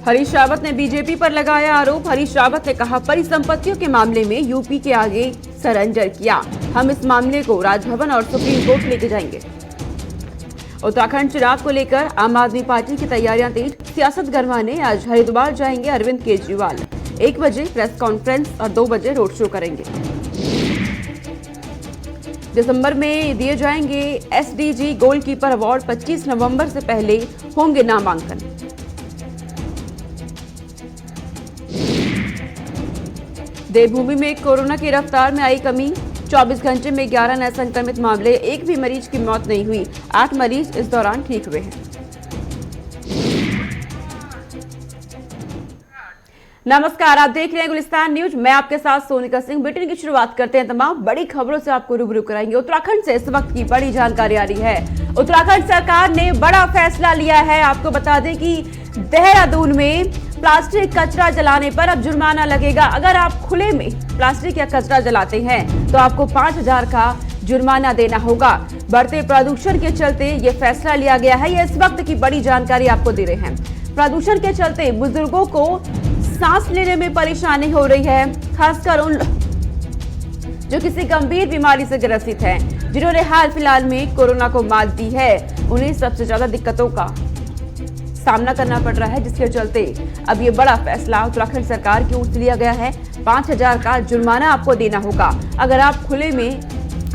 हरीश रावत ने बीजेपी पर लगाया आरोप। हरीश रावत ने कहा, परिसंपत्तियों के मामले में यूपी के आगे सरेंडर किया। हम इस मामले को राजभवन और सुप्रीम कोर्ट लेके जाएंगे। उत्तराखंड चुनाव को लेकर आम आदमी पार्टी की तैयारियां तेज। सियासत गरमाने आज हरिद्वार जाएंगे अरविंद केजरीवाल। 1 बजे प्रेस कॉन्फ्रेंस और 2 बजे रोड शो करेंगे। दिसंबर में दिए जाएंगे एसडीजी गोलकीपर अवार्ड। 25 नवंबर से पहले होंगे नामांकन। देवभूमि में कोरोना की रफ्तार में आई कमी। 24 घंटे में 11 नए संक्रमित मामले। एक भी मरीज की मौत नहीं हुई। 8 मरीज इस दौरान ठीक हुए हैं। नमस्कार, आप देख रहे हैं गुलिस्तान न्यूज। मैं आपके साथ सोनिका सिंह। बुलेटिन की शुरुआत करते हैं। तमाम बड़ी खबरों से आपको रूबरू कराएंगे। उत्तराखंड से इस वक्त की बड़ी जानकारी आ रही है। उत्तराखंड सरकार ने बड़ा फैसला लिया है। आपको बता दें कि देहरादून में प्लास्टिक कचरा जलाने पर अब जुर्माना लगेगा। अगर आप खुले में प्लास्टिक या कचरा जलाते हैं तो आपको 5,000 का जुर्माना देना होगा। बढ़ते प्रदूषण के चलते ये फैसला लिया गया है। ये इस वक्त की बड़ी जानकारी आपको दे रहे हैं। प्रदूषण के चलते बुजुर्गों को सांस लेने में परेशानी हो रही है, खासकर उन जो किसी गंभीर बीमारी से ग्रसित हैं, जिन्होंने हाल फिलहाल में कोरोना को मात दी है। उन्हें सबसे ज्यादा दिक्कतों का सामना करना पड़ रहा है, जिसके चलते अब ये बड़ा फैसला उत्तराखंड सरकार की ओर से लिया गया है। 5,000 का जुर्माना आपको देना होगा अगर आप खुले में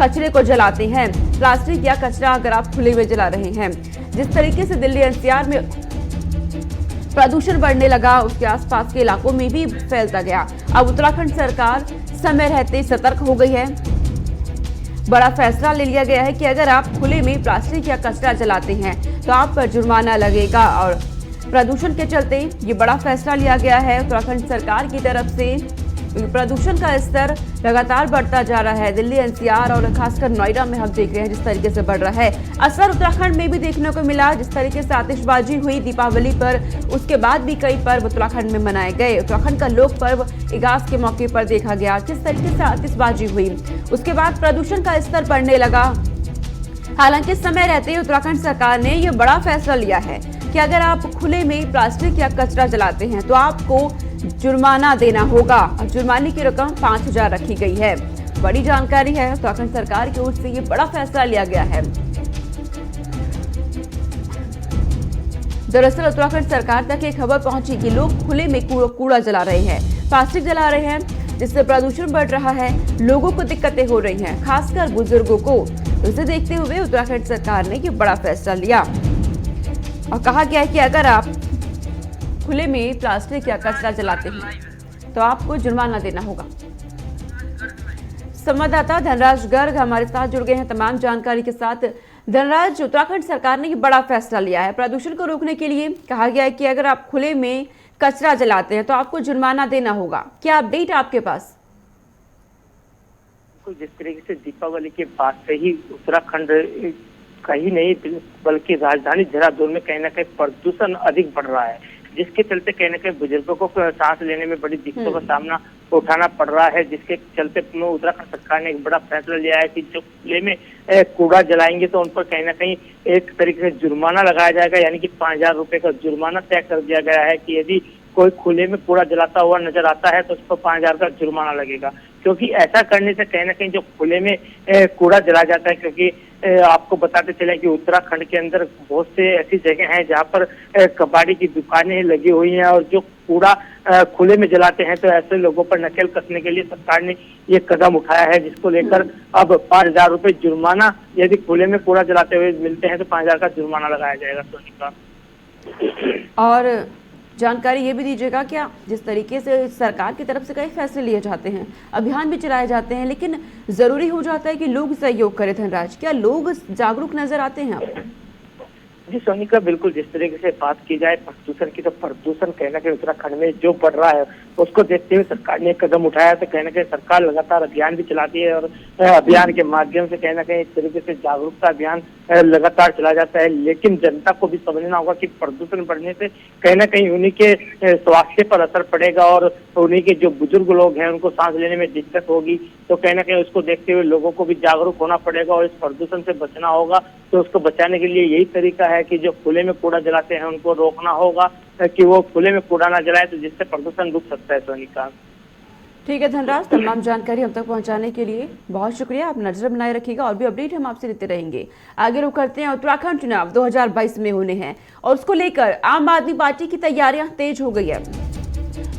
कचरे को जलाते हैं। प्लास्टिक या कचरा अगर आप खुले में जला रहे हैं। जिस तरीके से दिल्ली एनसीआर में प्रदूषण बढ़ने लगा, उसके आसपास के इलाकों में भी फैलता गया। अब उत्तराखंड सरकार समय रहते सतर्क हो गई है। बड़ा फैसला ले लिया गया है कि अगर आप खुले में प्लास्टिक या कचरा जलाते हैं तो आप पर जुर्माना लगेगा। और प्रदूषण के चलते ये बड़ा फैसला लिया गया है उत्तराखंड सरकार की तरफ से। प्रदूषण का स्तर लगातार बढ़ता जा रहा है। दिल्ली एनसीआर और खासकर नोएडा में हम देख रहे हैं जिस तरीके से बढ़ रहा है। असर उत्तराखंड में भी देखने को मिला। जिस तरीके से आतिशबाजी हुई दीपावली पर, उसके बाद भी कई पर्व उत्तराखंड में मनाए गए। उत्तराखंड का लोक पर्व इगास के मौके पर देखा गया किस तरीके से आतिशबाजी हुई। उसके बाद प्रदूषण का स्तर बढ़ने लगा। हालांकि समय रहते ही उत्तराखंड सरकार ने यह बड़ा फैसला लिया है कि अगर आप खुले में प्लास्टिक या कचरा जलाते हैं तो आपको जुर्माना देना होगा। जुर्माने की रकम 5,000 रखी गई है। बड़ी जानकारी है। उत्तराखंड सरकार की ओर से ये बड़ा फैसला लिया गया है। दरअसल उत्तराखंड सरकार तक ये खबर पहुंची कि लोग खुले में कूड़ा जला रहे हैं, प्लास्टिक जला रहे हैं, जिससे प्रदूषण बढ़ रहा है। लोगों को दिक्कतें हो रही हैं, खासकर बुजुर्गों को। इसे देखते हुए उत्तराखंड सरकार ने ये बड़ा फैसला लिया और कहा गया है कि अगर आप खुले में प्लास्टिक या कचरा जलाते हैं तो आपको जुर्माना देना होगा। संवाददाता धनराज गर्ग हमारे साथ जुड़ गए हैं तमाम जानकारी के साथ। धनराज, उत्तराखंड सरकार ने ये बड़ा फैसला लिया है प्रदूषण को रोकने के लिए। कहा गया है कि अगर आप खुले में कचरा जलाते हैं तो आपको जुर्माना देना होगा। क्या अपडेट आपके पास? जिस तरीके से दीपावली के बाद से ही उत्तराखंड कहीं नहीं बल्कि राजधानी देहरादून में कहीं ना कहीं प्रदूषण अधिक बढ़ रहा है, जिसके चलते कहीं ना कहीं बुजुर्गों को सांस लेने में बड़ी दिक्कतों का सामना उठाना पड़ रहा है। जिसके चलते उत्तराखंड सरकार ने एक बड़ा फैसला लिया है कि जो खुले में कूड़ा जलाएंगे तो उन पर कहीं ना कहीं एक तरीके से जुर्माना लगाया जाएगा। यानी कि 5,000 रुपए का जुर्माना तय कर दिया गया है कि यदि कोई खुले में कूड़ा जलाता हुआ नजर आता है तो उस पर 5,000 का जुर्माना लगेगा। क्योंकि ऐसा करने से कहीं ना कहीं जो खुले में कूड़ा जला जाता है, क्योंकि आपको बताते चले कि उत्तराखंड के अंदर बहुत से ऐसी जगह हैं जहां पर कबाड़ी की दुकानें लगी हुई हैं और जो कूड़ा खुले में जलाते हैं तो ऐसे लोगों पर नकेल कसने के लिए सरकार ने ये कदम उठाया है, जिसको लेकर अब 5,000 रुपए जुर्माना यदि खुले में कूड़ा जलाते हुए मिलते हैं तो 5,000 का जुर्माना लगाया जाएगा। सोनिका, और जानकारी ये भी दीजिएगा क्या जिस तरीके से सरकार की तरफ से कई फैसले लिए जाते हैं, अभियान भी चलाए जाते हैं, लेकिन जरूरी हो जाता है कि लोग सहयोग करें। धनराज, क्या लोग जागरूक नजर आते हैं आपको? जी सोनिका, बिल्कुल। जिस तरीके से बात की जाए प्रदूषण की, तो प्रदूषण कहीं ना कहीं उत्तराखंड में जो बढ़ रहा है उसको देखते हुए सरकार ने कदम उठाया। तो कहीं ना कहीं सरकार लगातार अभियान भी चलाती है और अभियान के माध्यम से कहीं ना कहीं इस तरीके से जागरूकता अभियान लगातार चला जाता है। लेकिन जनता को भी समझना होगा कि प्रदूषण बढ़ने से कहीं ना कहीं उन्हीं के स्वास्थ्य पर असर पड़ेगा और उन्हीं के जो बुजुर्ग लोग हैं उनको सांस लेने में दिक्कत होगी। तो कहीं ना कहीं उसको देखते हुए लोगों को भी जागरूक होना पड़ेगा और इस प्रदूषण से बचना होगा। तो उसको बचाने के लिए यही तरीका है कि जो खुले में कूड़ा जलाते हैं उनको रोकना होगा कि वो खुले में कूड़ा ना जलाए, तो जिससे प्रदूषण रुक सकता है। सोनिका, ठीक है धनराज, तमाम जानकारी हम तक पहुंचाने के लिए बहुत शुक्रिया। आप नजर बनाए रखिएगा और भी अपडेट हम आपसे देते रहेंगे। आगे रुक करते हैं, उत्तराखंड चुनाव 2022 में होने हैं और उसको लेकर आम आदमी पार्टी की तैयारियां तेज हो गई है।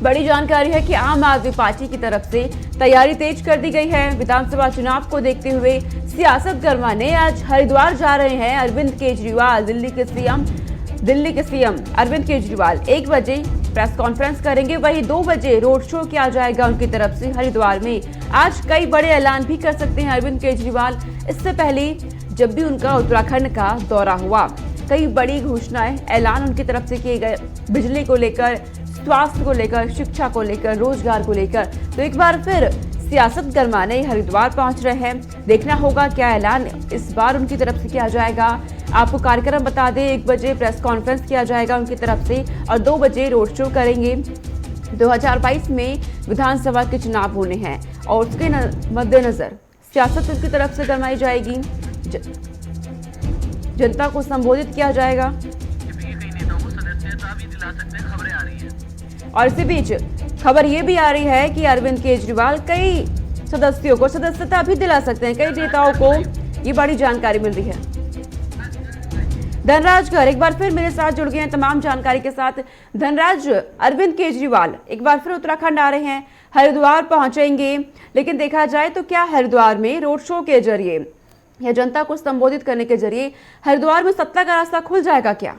बड़ी जानकारी है कि आम आदमी पार्टी की तरफ से तैयारी तेज कर दी गई है। विधानसभा चुनाव को देखते हुए सियासत गरमाने आज हरिद्वार जा रहे हैं अरविंद केजरीवाल। दिल्ली के सीएम अरविंद केजरीवाल 1 बजे प्रेस कॉन्फ्रेंस करेंगे, वहीं 2 बजे रोड शो किया जाएगा उनकी तरफ से हरिद्वार में। आज कई बड़े ऐलान भी कर सकते हैं अरविंद केजरीवाल। इससे पहले जब भी उनका उत्तराखंड का दौरा हुआ, कई बड़ी घोषणाएं, ऐलान उनकी तरफ से किए गए, बिजली को लेकर, स्वास्थ्य को लेकर, शिक्षा को लेकर, रोजगार को लेकर। तो एक बार फिर सियासत गरमाने हरिद्वार पहुंच रहे हैं। देखना होगा क्या ऐलान इस बार उनकी तरफ से किया जाएगा। आपको कार्यक्रम बता दें, 1 बजे प्रेस कॉन्फ्रेंस किया जाएगा उनकी तरफ से और 2 बजे रोड शो करेंगे। 2022 में विधानसभा के चुनाव होने हैं और उसके मद्देनजर सियासत उनकी तरफ से गरमाई जाएगी, जनता को संबोधित किया जाएगा। और इसी बीच खबर ये भी आ रही है कि अरविंद केजरीवाल कई सदस्यों को सदस्यता भी दिला सकते हैं, कई नेताओं को ये बड़ी जानकारी मिल रही है। धनराज घर एक बार फिर मेरे साथ जुड़ गए हैं तमाम जानकारी के साथ। धनराज, अरविंद केजरीवाल एक बार फिर उत्तराखंड आ रहे हैं, हरिद्वार पहुंचेंगे, लेकिन देखा जाए तो क्या हरिद्वार में रोड शो के जरिए या जनता को संबोधित करने के जरिए हरिद्वार में सत्ता का रास्ता खुल जाएगा क्या?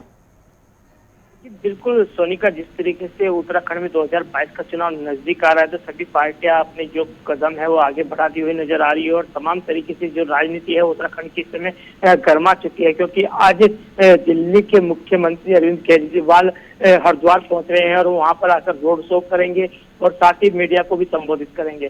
बिल्कुल सोनिका, जिस तरीके से उत्तराखंड में 2022 का चुनाव नजदीक आ रहा है, तो सभी पार्टियां अपने जो कदम है वो आगे बढ़ाती हुई नजर आ रही है और तमाम तरीके से जो राजनीति है उत्तराखंड की इस समय गर्मा चुकी है, क्योंकि आज दिल्ली के मुख्यमंत्री अरविंद केजरीवाल हरिद्वार पहुंच रहे हैं और वहां पर आकर रोड शो करेंगे और साथ ही मीडिया को भी संबोधित करेंगे।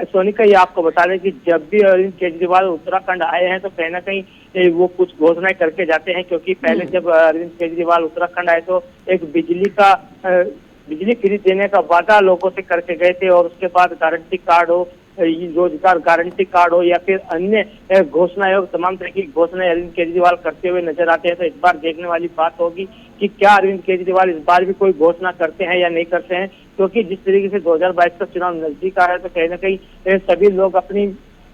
सोनिका, ये आपको बता दें कि जब भी अरविंद केजरीवाल उत्तराखंड आए हैं तो कहीं ना कहीं वो कुछ घोषणाएं करके जाते हैं, क्योंकि पहले जब अरविंद केजरीवाल उत्तराखंड आए तो एक बिजली फ्री देने का वादा लोगों से करके गए थे और उसके बाद गारंटी कार्ड हो, रोजगार गारंटी कार्ड हो या फिर अन्य घोषणाएं हो, तमाम तरह की घोषणाएं अरविंद केजरीवाल करते हुए नजर आते हैं। तो इस बार देखने वाली बात होगी कि क्या अरविंद केजरीवाल इस बार भी कोई घोषणा करते हैं या नहीं करते हैं, क्योंकि जिस तरीके से 2022 का चुनाव नजदीक आ रहा है तो कहीं ना कहीं सभी लोग अपनी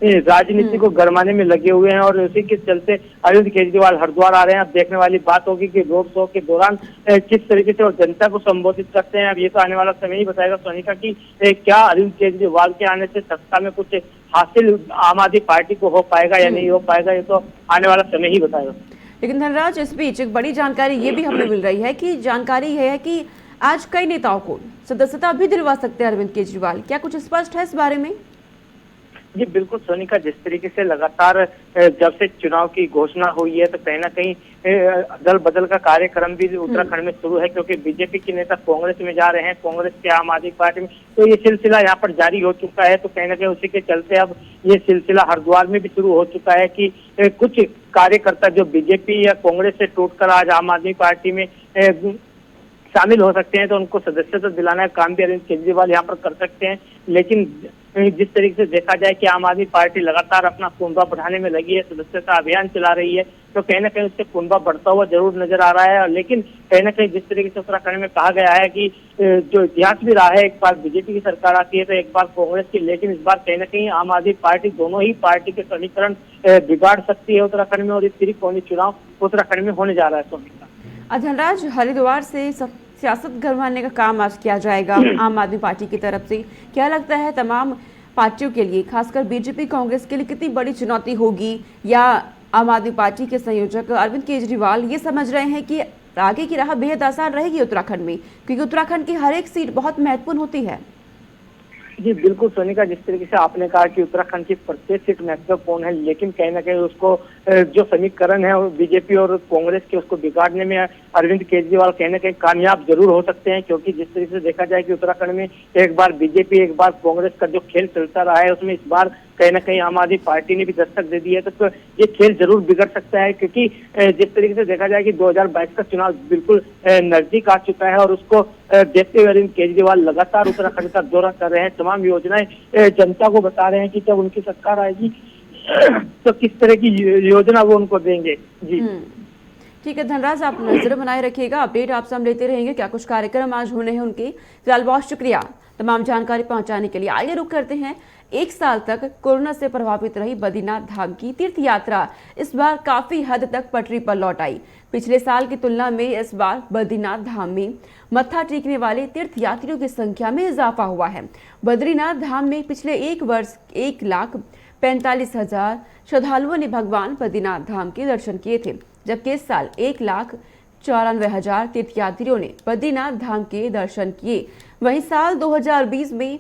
राजनीति को गरमाने में लगे हुए हैं और उसी के चलते अरविंद केजरीवाल हरिद्वार आ रहे हैं। अब देखने वाली बात होगी कि रोड शो के दौरान किस तरीके से और जनता को संबोधित करते हैं। अब ये तो आने वाला समय ही बताएगा सोनिका कि क्या अरविंद केजरीवाल के आने से सत्ता में कुछ हासिल आम आदमी पार्टी को हो पाएगा या नहीं हो पाएगा, ये तो आने वाला समय ही बताएगा। लेकिन धनराज, इस बीच एक बड़ी जानकारी ये भी हमें मिल रही है कि जानकारी है कि आज कई नेताओं को सदस्यता भी दिलवा सकते हैं अरविंद केजरीवाल। क्या कुछ स्पष्ट है इस बारे में? जी बिल्कुल सोनिका, जिस तरीके से लगातार जब से चुनाव की घोषणा हुई है तो कहीं ना कहीं अदल बदल का कार्यक्रम भी उत्तराखंड में शुरू है, क्योंकि बीजेपी के नेता कांग्रेस में जा रहे हैं, कांग्रेस के आम आदमी पार्टी में, तो ये सिलसिला यहाँ पर जारी हो चुका है। तो कहीं ना कहीं उसी के चलते अब ये सिलसिला हरिद्वार में भी शुरू हो चुका है कि कुछ कार्यकर्ता जो बीजेपी या कांग्रेस से टूटकर आज आम आदमी पार्टी में शामिल हो सकते हैं, तो उनको सदस्यता दिलाना का काम भी अरविंद केजरीवाल यहाँ पर कर सकते हैं। लेकिन जिस तरीके से देखा जाए कि आम आदमी पार्टी लगातार अपना कुनबा बढ़ाने में लगी है, सदस्यता अभियान चला रही है, तो कहीं ना कहीं उससे कुनबा बढ़ता हुआ जरूर नजर आ रहा है। लेकिन कहीं ना कहीं जिस तरीके से उत्तराखंड में कहा गया है कि जो इतिहास भी रहा है, एक बार बीजेपी की सरकार आती है तो एक बार कांग्रेस की, लेकिन इस बार कहीं ना कहीं आम आदमी पार्टी दोनों ही पार्टी के समीकरण बिगाड़ सकती है उत्तराखंड में और इस त्रिकोणीय चुनाव उत्तराखंड में होने जा रहा है। सोनिका, धनराज, हरिद्वार से सियासत गरमाने का काम आज किया जाएगा आम आदमी पार्टी की तरफ से। क्या लगता है तमाम पार्टियों के लिए, खासकर बीजेपी कांग्रेस के लिए कितनी बड़ी चुनौती होगी, या आम आदमी पार्टी के संयोजक अरविंद केजरीवाल ये समझ रहे हैं कि आगे की राह बेहद आसान रहेगी उत्तराखंड में, क्योंकि उत्तराखंड की हर एक सीट बहुत महत्वपूर्ण होती है? जी बिल्कुल सोनिका, जिस तरीके से आपने कहा कि उत्तराखंड की प्रत्येक सीट महत्वपूर्ण है, लेकिन कहीं ना कहीं उसको जो समीकरण है बीजेपी और कांग्रेस के, उसको बिगाड़ने में अरविंद केजरीवाल कहीं ना कहीं कामयाब जरूर हो सकते हैं। क्योंकि जिस तरीके से देखा जाए कि उत्तराखंड में एक बार बीजेपी एक बार कांग्रेस का जो खेल चलता रहा है, उसमें इस बार कहीं ना कहीं आम आदमी पार्टी ने भी दस्तक दे दी है, तो ये खेल जरूर बिगड़ सकता है। क्योंकि जिस तरीके से देखा जाए कि 2022 का चुनाव बिल्कुल नजदीक आ चुका है और उसको देखते हुए अरविंद केजरीवाल लगातार उत्तराखंड का दौरा कर रहे हैं, तमाम योजनाएं जनता को बता रहे हैं कि जब उनकी सरकार आएगी तो किस तरह की योजना वो उनको देंगे। जी ठीक है धनराज, आप नजर बनाए रखिएगा, अपडेट आपसे हम लेते रहेंगे। क्या कुछ कार्यक्रम आज होने हैं उनके। फिलहाल बहुत शुक्रिया तमाम जानकारी पहुंचाने के लिए। आगे रुक करते हैं, एक साल तक कोरोना से प्रभावित रही बद्रीनाथ धाम की तीर्थ यात्रा इस बार काफी हद तक पटरी पर लौट आई। पिछले साल की तुलना में इस बार बद्रीनाथ धाम में मत्था टेकने वाले तीर्थ यात्रियों की संख्या में इजाफा हुआ है। बद्रीनाथ धाम में पिछले एक वर्ष 1,45,000 श्रद्धालुओं ने भगवान बद्रीनाथ धाम के दर्शन किए थे, जबकि इस साल 1,94,000 तीर्थयात्रियों ने बद्रीनाथ धाम के दर्शन किए। वहीं साल 2020 में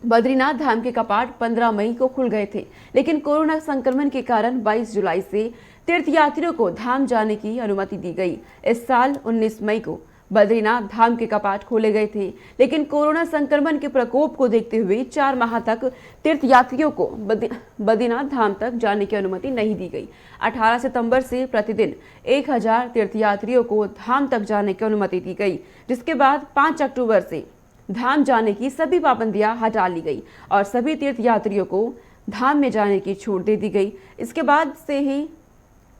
बद्रीनाथ धाम के कपाट 15 मई को खुल गए थे, लेकिन कोरोना संक्रमण के कारण 22 जुलाई से तीर्थयात्रियों को धाम जाने की अनुमति दी गई। इस साल 19 मई को बद्रीनाथ धाम के कपाट खोले गए थे, लेकिन कोरोना संक्रमण के प्रकोप को देखते हुए 4 माह तक तीर्थयात्रियों को बद्रीनाथ धाम तक जाने की अनुमति नहीं दी गई। 18 सितंबर से प्रतिदिन 1000 तीर्थयात्रियों को धाम तक जाने की अनुमति दी गई, जिसके बाद 5 अक्टूबर से धाम जाने की सभी पाबंदियां हटा ली गई और सभी तीर्थयात्रियों को धाम में जाने की छूट दे दी गई। इसके बाद से ही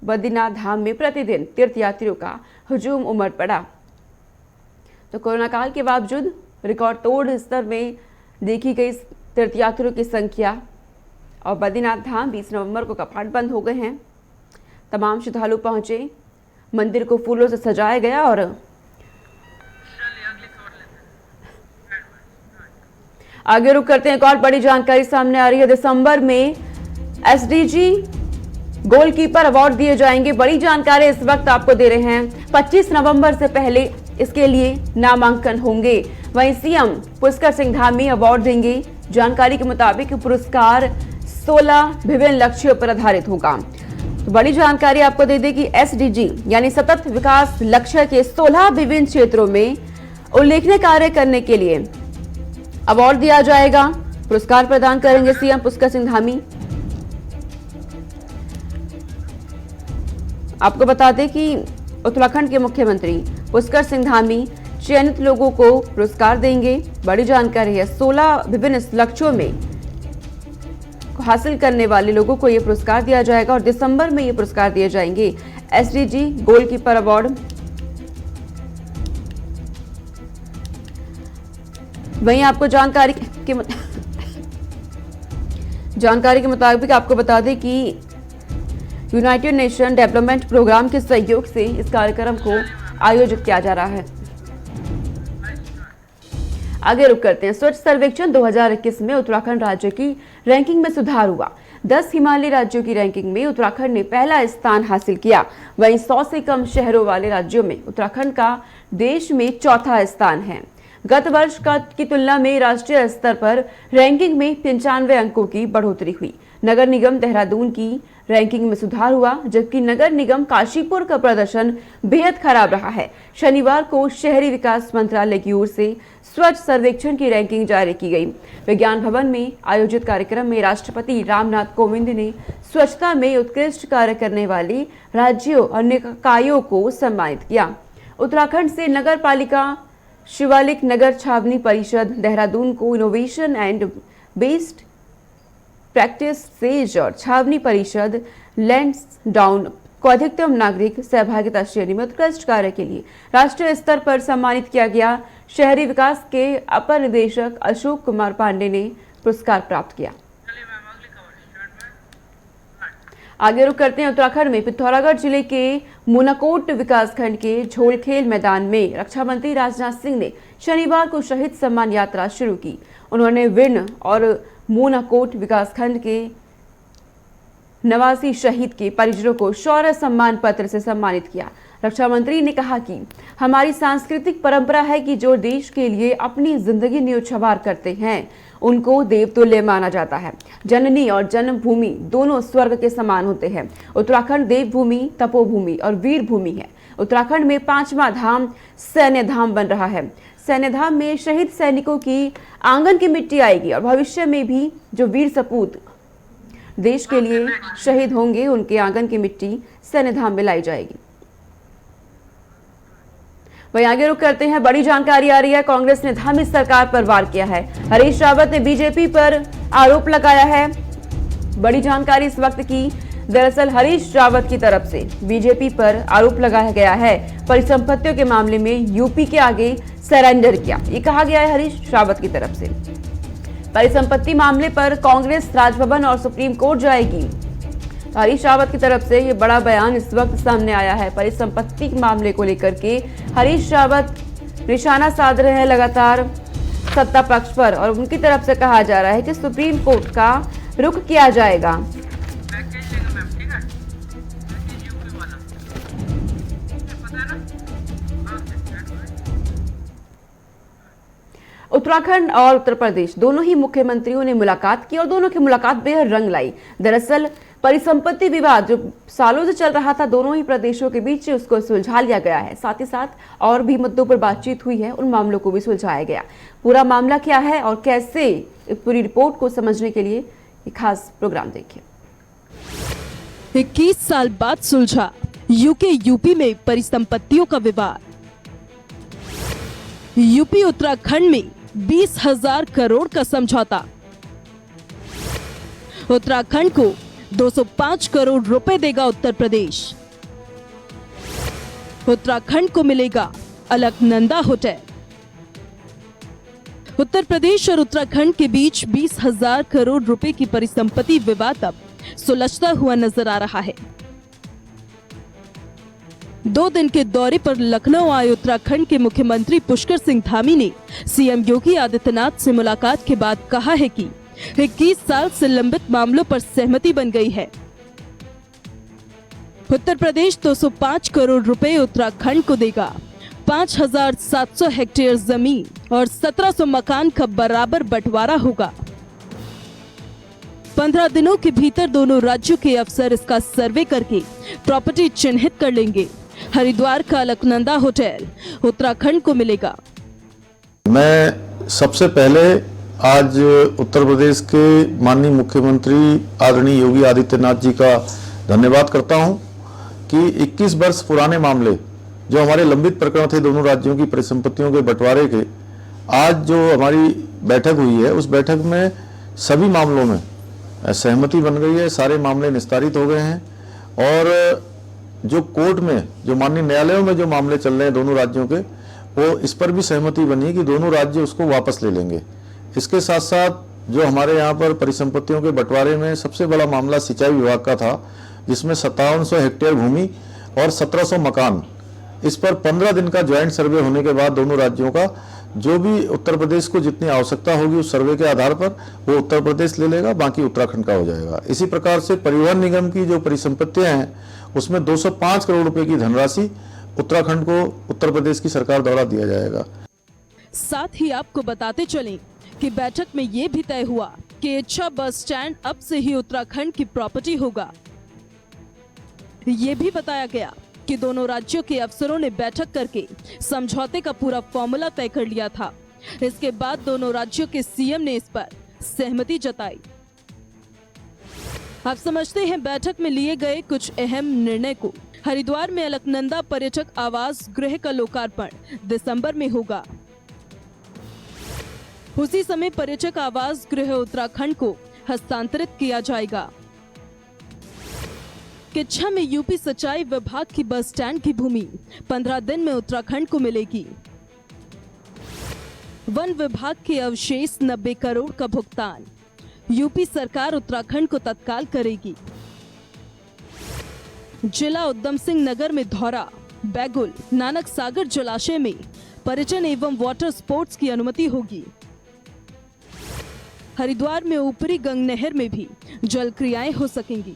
बद्रीनाथ धाम में प्रतिदिन तीर्थयात्रियों का हुजूम उमड़ पड़ा। तो कोरोना काल के बावजूद रिकॉर्ड तोड़ स्तर में देखी गई तीर्थयात्रियों की संख्या और बद्रीनाथ धाम 20 नवंबर को कपाट बंद हो गए हैं। तमाम श्रद्धालु पहुंचे, मंदिर को फूलों से सजाया गया और आगे रुक करते हैं। एक और बड़ी जानकारी सामने आ रही है, दिसंबर में एसडीजी गोलकीपर अवार्ड दिए जाएंगे। बड़ी जानकारी इस वक्त आपको दे रहे हैं। 25 नवंबर से पहले इसके लिए नामांकन होंगे। वहीं सीएम पुष्कर सिंह धामी अवार्ड देंगे। जानकारी के मुताबिक पुरस्कार 16 विभिन्न लक्ष्यों पर आधारित होगा। तो बड़ी जानकारी आपको दे दें कि एसडीजी यानी सतत विकास लक्ष्य के 16 विभिन्न क्षेत्रों में उल्लेखनीय कार्य करने के लिए अवार्ड दिया जाएगा। पुरस्कार प्रदान करेंगे सीएम पुष्कर सिंह धामी। आपको बता दें कि उत्तराखंड के मुख्यमंत्री पुष्कर सिंह धामी चयनित लोगों को पुरस्कार देंगे। बड़ी जानकारी है, 16 विभिन्न लक्ष्यों में हासिल करने वाले लोगों को यह पुरस्कार दिया जाएगा और दिसंबर में ये पुरस्कार दिए जाएंगे। SDG goalkeeper award. वहीं आपको जानकारी के मुताबिक आपको बता दें कि यूनाइटेड नेशन डेवलपमेंट प्रोग्राम के सहयोग से इस कार्यक्रम को आयोजित किया जा रहा है। आगे रुक करते हैं। स्वच्छ सर्वेक्षण 2021 में उत्तराखंड राज्य की रैंकिंग में सुधार हुआ। 10 हिमालयी राज्यों की रैंकिंग में उत्तराखंड ने पहला स्थान हासिल किया। वहीं 100 से कम शहरों वाले राज्यों में उत्तराखंड का देश में चौथा स्थान है। गत वर्ष की तुलना में राष्ट्रीय स्तर पर रैंकिंग में 95 अंकों की बढ़ोतरी हुई। नगर निगम देहरादून की रैंकिंग में सुधार हुआ, जबकि नगर निगम काशीपुर का प्रदर्शन बेहद खराब रहा है। शनिवार को शहरी विकास मंत्रालय की ओर से स्वच्छ सर्वेक्षण की रैंकिंग जारी की गई। विज्ञान भवन में आयोजित कार्यक्रम में राष्ट्रपति रामनाथ कोविंद ने स्वच्छता में उत्कृष्ट कार्य करने वाले राज्यों और निकायों को सम्मानित किया। उत्तराखंड से नगर पालिका शिवालिक नगर छावनी परिषद देहरादून को innovation and based practice says और छावनी परिषद लैंड्सडाउन को अधिकतम नागरिक सहभागिता श्रेणी में उत्कृष्ट कार्य के लिए राष्ट्रीय स्तर पर सम्मानित किया गया। शहरी विकास के अपर निदेशक अशोक कुमार पांडे ने पुरस्कार प्राप्त किया। आगे रुक करते हैं। उत्तराखंड में पिथौरागढ़ जिले के मूनाकोट विकासखंड के झोलखेल मैदान में रक्षा मंत्री राजनाथ सिंह ने शनिवार को शहीद सम्मान यात्रा शुरू की। उन्होंने विर्ण और मूनाकोट विकासखंड के 89 शहीद के परिजनों को शौर्य सम्मान पत्र से सम्मानित किया। रक्षा मंत्री ने कहा कि हमारी सांस्कृतिक परंपरा है कि जो देश के लिए अपनी जिंदगी न्योछावर करते हैं उनको देवतुल्य माना जाता है। जननी और जन्मभूमि दोनों स्वर्ग के समान होते हैं। उत्तराखंड देवभूमि, तपोभूमि और वीर भूमि है। उत्तराखंड में 5वां धाम सैन्य धाम बन रहा है। सैन्य धाम में शहीद सैनिकों की आंगन की मिट्टी आएगी और भविष्य में भी जो वीर सपूत देश के लिए शहीद होंगे उनके आंगन की मिट्टी सैन्य धाम में लाई जाएगी। वहीं आगे रुक करते हैं। बड़ी जानकारी आ रही है, कांग्रेस ने धामी सरकार पर वार किया है। हरीश रावत ने बीजेपी पर आरोप लगाया है। बड़ी जानकारी इस वक्त की, दरअसल हरीश रावत की तरफ से बीजेपी पर आरोप लगाया गया है, परिसंपत्तियों के मामले में यूपी के आगे सरेंडर किया, ये कहा गया है हरीश रावत की तरफ से। परिसंपत्ति मामले पर कांग्रेस राजभवन और सुप्रीम कोर्ट जाएगी। हरीश रावत की तरफ से ये बड़ा बयान इस वक्त सामने आया है। परिसंपत्ति के मामले को लेकर के हरीश रावत निशाना साध रहे हैं लगातार सत्ता पक्ष पर, और उनकी तरफ से कहा जा रहा है कि सुप्रीम कोर्ट का रुख किया जाएगा। उत्तराखंड और उत्तर प्रदेश दोनों ही मुख्यमंत्रियों ने मुलाकात की और दोनों की मुलाकात बेहद रंग लाई। दरअसल परिसंपत्ति विवाद जो सालों से चल रहा था दोनों ही प्रदेशों के बीच, उसको सुलझा लिया गया है। साथ ही साथ और भी मुद्दों पर बातचीत हुई है, उन मामलों को भी सुलझाया गया। पूरा मामला क्या है और कैसे, पूरी रिपोर्ट को समझने के लिए एक खास प्रोग्राम देखिए। 21 साल बाद सुलझा यूपी में परिसंपत्तियों का विवाद। यूपी उत्तराखंड में 20,000 करोड़ का समझौता। उत्तराखंड को 205 करोड़ रुपए देगा उत्तर प्रदेश। उत्तराखंड को मिलेगा अलकनंदा होटल। उत्तर प्रदेश और उत्तराखंड के बीच 20,000 करोड़ रुपए की परिसंपत्ति विवाद अब सुलझता हुआ नजर आ रहा है। 2 दिन के दौरे पर लखनऊ आए उत्तराखंड के मुख्यमंत्री पुष्कर सिंह धामी ने सीएम योगी आदित्यनाथ से मुलाकात के बाद कहा है कि 21 साल से लंबित मामलों पर सहमति बन गई है। उत्तर प्रदेश 205 करोड़ रुपए उत्तराखंड को देगा। 5,700 हेक्टेयर जमीन और 1,700 मकान का बराबर बंटवारा होगा। 15 दिनों के भीतर दोनों राज्यों के अफसर इसका सर्वे करके प्रॉपर्टी चिन्हित कर लेंगे। हरिद्वार का अलकनंदा होटल उत्तराखंड को मिलेगा। मैं सबसे पहले आज उत्तर प्रदेश के माननीय मुख्यमंत्री आदरणीय योगी आदित्यनाथ जी का धन्यवाद करता हूं कि 21 वर्ष पुराने मामले जो हमारे लंबित प्रकरण थे दोनों राज्यों की परिसंपत्तियों के बंटवारे के, आज जो हमारी बैठक हुई है उस बैठक में सभी मामलों में सहमति बन गई है। सारे मामले निस्तारित हो गए हैं और जो कोर्ट में, जो माननीय न्यायालयों में जो मामले चल रहे हैं दोनों राज्यों के, वो इस पर भी सहमति बनी है कि दोनों राज्य उसको वापस ले लेंगे। इसके साथ साथ जो हमारे यहाँ पर परिसंपत्तियों के बंटवारे में सबसे बड़ा मामला सिंचाई विभाग का था, जिसमें 5700 हेक्टेयर भूमि और 1700 मकान, इस पर 15 दिन का ज्वाइंट सर्वे होने के बाद दोनों राज्यों का जो भी उत्तर प्रदेश को जितनी आवश्यकता होगी उस सर्वे के आधार पर वो उत्तर प्रदेश ले लेगा, बाकी उत्तराखंड का हो जाएगा। इसी प्रकार से परिवहन निगम की जो परिसंपत्तियां हैं उसमें 205 करोड़ रुपए की धनराशि उत्तराखंड को उत्तर प्रदेश की सरकार द्वारा दिया जाएगा। साथ ही आपको बताते चलें कि बैठक में ये भी तय हुआ कि इच्छा बस स्टैंड अब से ही उत्तराखंड की प्रॉपर्टी होगा। ये भी बताया गया कि दोनों राज्यों के अफसरों ने बैठक करके समझौते का पूरा फॉर्मूला तय कर लिया था। इसके बाद दोनों राज्यों के सीएम ने इस पर सहमति जताई। आप समझते हैं बैठक में लिए गए कुछ अहम निर्णय को। हरिद्वार में अलकनंदा पर्यटक आवास गृह का लोकार्पण दिसंबर में होगा। उसी समय पर्यटक आवास गृह उत्तराखंड को हस्तांतरित किया जाएगा। किच्छा में यूपी सिंचाई विभाग की बस स्टैंड की भूमि 15 दिन में उत्तराखंड को मिलेगी। वन विभाग के अवशेष 90 करोड़ का भुगतान यूपी सरकार उत्तराखंड को तत्काल करेगी। जिला उधम सिंह नगर में धौरा, बैगुल, नानक सागर जलाशय में पर्यटन एवं वाटर स्पोर्ट्स की अनुमति होगी। हरिद्वार में ऊपरी गंग नहर में भी जल क्रियाएं हो सकेंगी।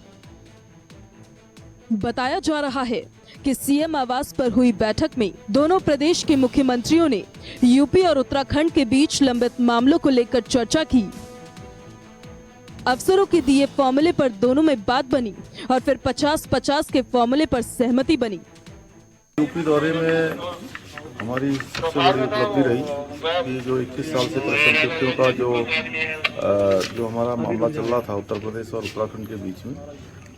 बताया जा रहा है कि सीएम आवास पर हुई बैठक में दोनों प्रदेश के मुख्यमंत्रियों ने यूपी और उत्तराखंड के बीच लंबित मामलों को लेकर चर्चा की। अफसरों के दिए फॉर्मूले पर दोनों में बात बनी और फिर 50-50 के फॉर्मूले पर सहमति बनी। यूपी दौरे में हमारी सबसे बड़ी उपलब्धि रही कि जो 21 साल से परिसंपत्तियों का जो हमारा मामला चल रहा था उत्तर प्रदेश और उत्तराखंड के बीच में,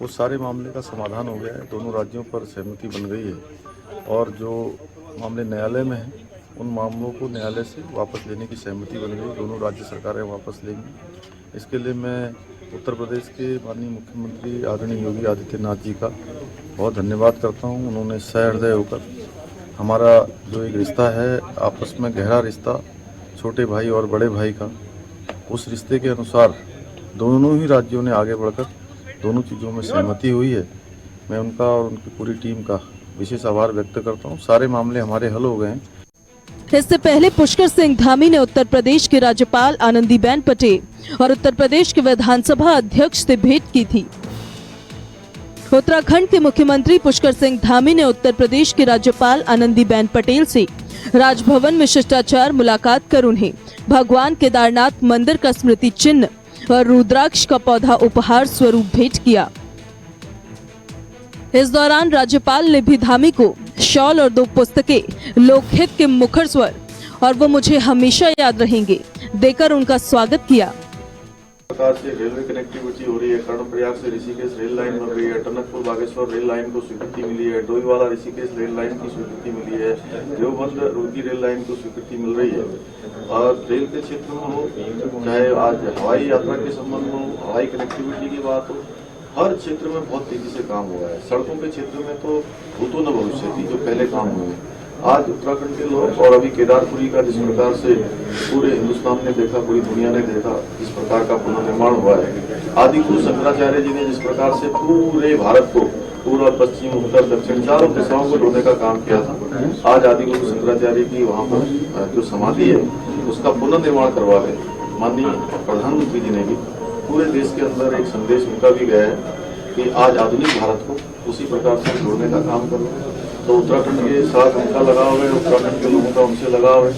वो सारे मामले का समाधान हो गया है। दोनों राज्यों पर सहमति बन गई है और जो मामले न्यायालय में हैं उन मामलों को न्यायालय से वापस लेने की सहमति बन गई। दोनों राज्य सरकारें वापस लेंगी। इसके लिए मैं उत्तर प्रदेश के माननीय मुख्यमंत्री आदरणीय योगी आदित्यनाथ जी का बहुत धन्यवाद करता हूं। उन्होंने सहृदय होकर हमारा जो एक रिश्ता है, आपस में गहरा रिश्ता छोटे भाई और बड़े भाई का, उस रिश्ते के अनुसार दोनों ही राज्यों ने आगे बढ़कर दोनों चीज़ों में सहमति हुई है। मैं उनका और उनकी पूरी टीम का विशेष आभार व्यक्त करता हूं। सारे मामले हमारे हल हो गए हैं। इससे पहले पुष्कर सिंह धामी ने उत्तर प्रदेश के राज्यपाल आनंदीबेन पटेल और उत्तर प्रदेश के विधानसभा अध्यक्ष से भेंट की थी। उत्तराखंड के मुख्यमंत्री पुष्कर सिंह धामी ने उत्तर प्रदेश के राज्यपाल आनंदीबेन पटेल से राजभवन में शिष्टाचार मुलाकात कर उन्हें भगवान केदारनाथ मंदिर का स्मृति चिन्ह और रुद्राक्ष का पौधा उपहार स्वरूप भेंट किया। इस दौरान राज्यपाल ने भी धामी को शॉल और 2 पुस्तकें लोकहित के मुखर स्वर और वो मुझे हमेशा याद रहेंगे देकर उनका स्वागत किया। प्रकार से रेलवे कनेक्टिविटी हो रही है। कर्णप्रयाग से ऋषिकेश रेल लाइन बन रही है। टनकपुर बागेश्वर रेल लाइन को स्वीकृति मिली है। डोईवाला ऋषिकेश रेल लाइन की स्वीकृति मिली है। देवबंद रुड़की रेल लाइन को स्वीकृति मिल रही है। और रेल के क्षेत्र में हो, चाहे आज हवाई यात्रा के संबंध में हो, हवाई कनेक्टिविटी की बात हो, हर क्षेत्र में बहुत तेजी से काम हुआ है। सड़कों के क्षेत्र में तो भूतों न भविष्य थी जो पहले काम हुए। आज उत्तराखंड के लोग और अभी केदारपुरी का जिस प्रकार से पूरे हिंदुस्तान ने देखा, पूरी दुनिया ने देखा, इस प्रकार का पुनर्निर्माण हुआ है। आदिगुरु शंकराचार्य जी ने जिस प्रकार से पूरे भारत को पूर्व पश्चिम उत्तर दक्षिण चारों दिशाओं को ढूंढने का काम किया था, आज आदिगुरु शंकराचार्य की वहाँ पर जो समाधि है उसका पुनर्निर्माण करवा के माननीय प्रधानमंत्री जी ने भी पूरे देश के अंदर एक संदेश उनका भी गया है कि आज आधुनिक भारत को उसी प्रकार से जोड़ने का काम करो। तो उत्तराखंड के साथ उनका लगाव है, उत्तराखंड के लोगों का उनसे लगाव है।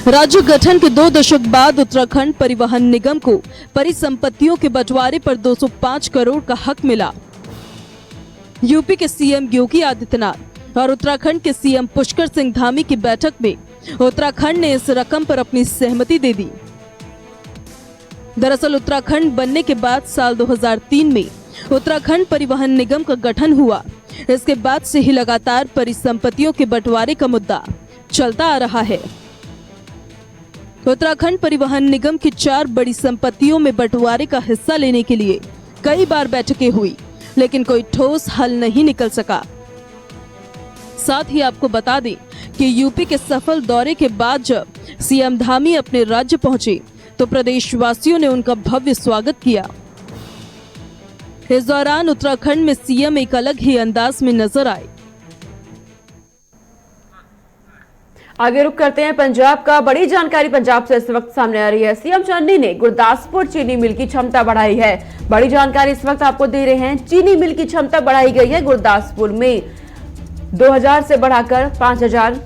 राज्य गठन के 2 दशक बाद उत्तराखंड परिवहन निगम को परिसंपत्तियों के बंटवारे पर 205 करोड़ का हक मिला। यूपी के सीएम योगी आदित्यनाथ और उत्तराखंड के सीएम पुष्कर सिंह धामी की बैठक में उत्तराखंड ने इस रकम पर अपनी सहमति दे दी। दरअसल उत्तराखंड बनने के बाद साल 2003 में उत्तराखंड परिवहन निगम का गठन हुआ। इसके बाद से ही लगातार परिसंपत्तियों के बंटवारे का मुद्दा चलता आ रहा है। उत्तराखंड परिवहन निगम की 4 बड़ी संपत्तियों में बंटवारे का हिस्सा लेने के लिए कई बार बैठकें हुई, लेकिन कोई ठोस हल नहीं निकल सका। साथ ही आपको बता दें कि यूपी के सफल दौरे के बाद जब सीएम धामी अपने राज्य पहुंचे तो प्रदेशवासियों ने उनका भव्य स्वागत किया। इस दौरान उत्तराखंड में सीएम एक अलग ही अंदाज में नजर आए। आगे रुक करते हैं पंजाब का। बड़ी जानकारी पंजाब से इस वक्त सामने आ रही है। सीएम चन्नी ने गुरदासपुर चीनी मिल की क्षमता बढ़ाई है। बड़ी जानकारी इस वक्त आपको दे रहे हैं। चीनी मिल की क्षमता बढ़ाई गई है। गुरदासपुर में 2000 से बढ़ाकर 5000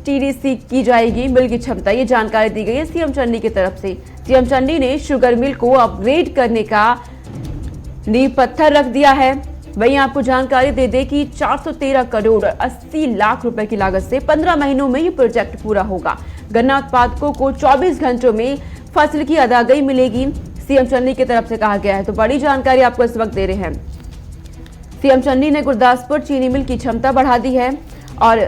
टीडीसी की जाएगी मिल की क्षमता। ये जानकारी दी गई है सीएम चन्नी की तरफ से। सीएम चन्नी ने शुगर मिल को अपग्रेड करने का नींव पत्थर रख दिया है। वहीं आपको जानकारी दे दें कि 413 करोड़ 80 लाख रुपए की लागत से 15 महीनों में ये प्रोजेक्ट पूरा होगा। गन्ना उत्पादकों को 24 घंटों में फसल की अदायगी मिलेगी, सीएम चन्नी की तरफ से कहा गया है। तो बड़ी जानकारी आपको इस वक्त दे रहे हैं। सीएम चन्नी ने गुरदासपुर चीनी मिल की क्षमता बढ़ा दी है और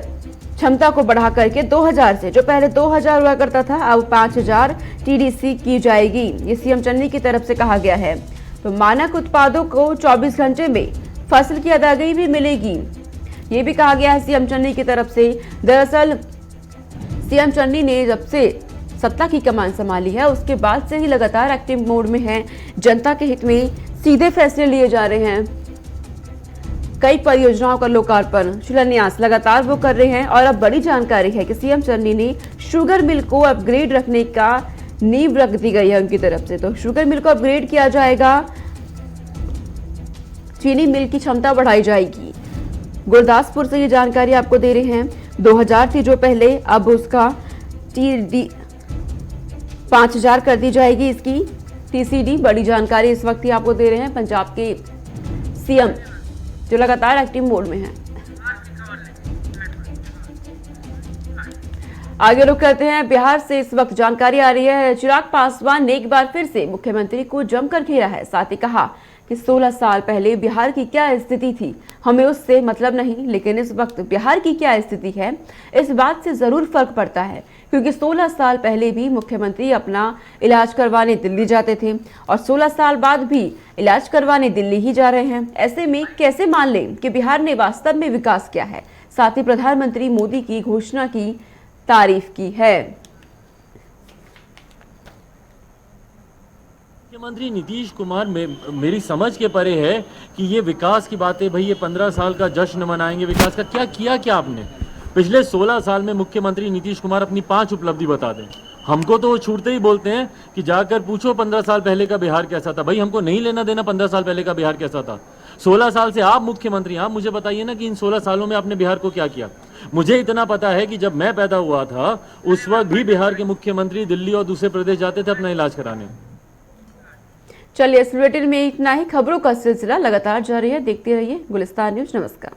क्षमता को बढ़ा करके 2000 से, जो पहले 2000 हुआ करता था, अब 5000 टीडीसी की जाएगी। ये सीएम चन्नी की तरफ से कहा गया है। तो मानक उत्पादों को 24 घंटे में फसल की अदायगी भी मिलेगी, ये भी कहा गया है सीएम चन्नी की तरफ से। दरअसल सीएम चन्नी ने जब से सत्ता की कमान संभाली है उसके बाद से ही लगातार एक्टिव मोड में है। जनता के हित में सीधे फैसले लिए जा रहे हैं। कई परियोजनाओं का लोकार्पण, शिलान्यास लगातार वो कर रहे हैं। और अब बड़ी जानकारी है कि सीएम चन्नी ने शुगर मिल को अपग्रेड रखने का नींव रख दी गई है उनकी तरफ से। तो शुगर मिल को अपग्रेड किया जाएगा, चीनी मिल की क्षमता बढ़ाई जाएगी। गुरदासपुर से ये जानकारी आपको दे रहे हैं। 2000 थी जो पहले, अब उसका 5000 कर दी जाएगी इसकी टीसीडी। बड़ी जानकारी इस वक्त ही आपको दे रहे हैं पंजाब के सीएम, जो लगातार एक्टिव मोड में है। आगे रुक करते हैं बिहार से। इस वक्त जानकारी आ रही है चिराग पासवान ने एक बार फिर से मुख्यमंत्री को जमकर घेरा है। साथ ही कहा कि 16 साल पहले बिहार की क्या स्थिति थी। हमें उससे मतलब नहीं, लेकिन इस वक्त बिहार की क्या स्थिति है इस बात से जरूर फर्क पड़ता है, क्योंकि 16 साल पहले भी मुख्यमंत्री अपना इलाज करवाने दिल्ली जाते थे और 16 साल बाद भी इलाज करवाने दिल्ली ही जा रहे हैं। ऐसे में कैसे मान लें कि बिहार ने वास्तव में विकास किया है। साथ ही प्रधानमंत्री मोदी की घोषणा की तारीफ की है। मुख्यमंत्री नीतीश कुमार मेरी समझ के परे है कि ये विकास की बातें, भाई ये 15 साल का जश्न मनाएंगे विकास का, क्या आपने पिछले 16 साल में मुख्यमंत्री नीतीश कुमार अपनी 5 उपलब्धि बता दें। हमको तो वो छूटते ही बोलते हैं कि जाकर पूछो 15 साल पहले का बिहार कैसा था। भाई हमको नहीं लेना देना 15 साल पहले का बिहार कैसा था। 16 साल से आप मुख्यमंत्री, आप मुझे बताइए ना कि इन 16 सालों में आपने बिहार को क्या किया। मुझे इतना पता है कि जब मैं पैदा हुआ था उस वक्त भी बिहार के मुख्यमंत्री दिल्ली और दूसरे प्रदेश जाते थे अपना इलाज कराने। चलिए, इस बुलेटिन में इतना ही। खबरों का सिलसिला लगातार जारी है, देखते रहिए गुलिस्तान न्यूज। नमस्कार।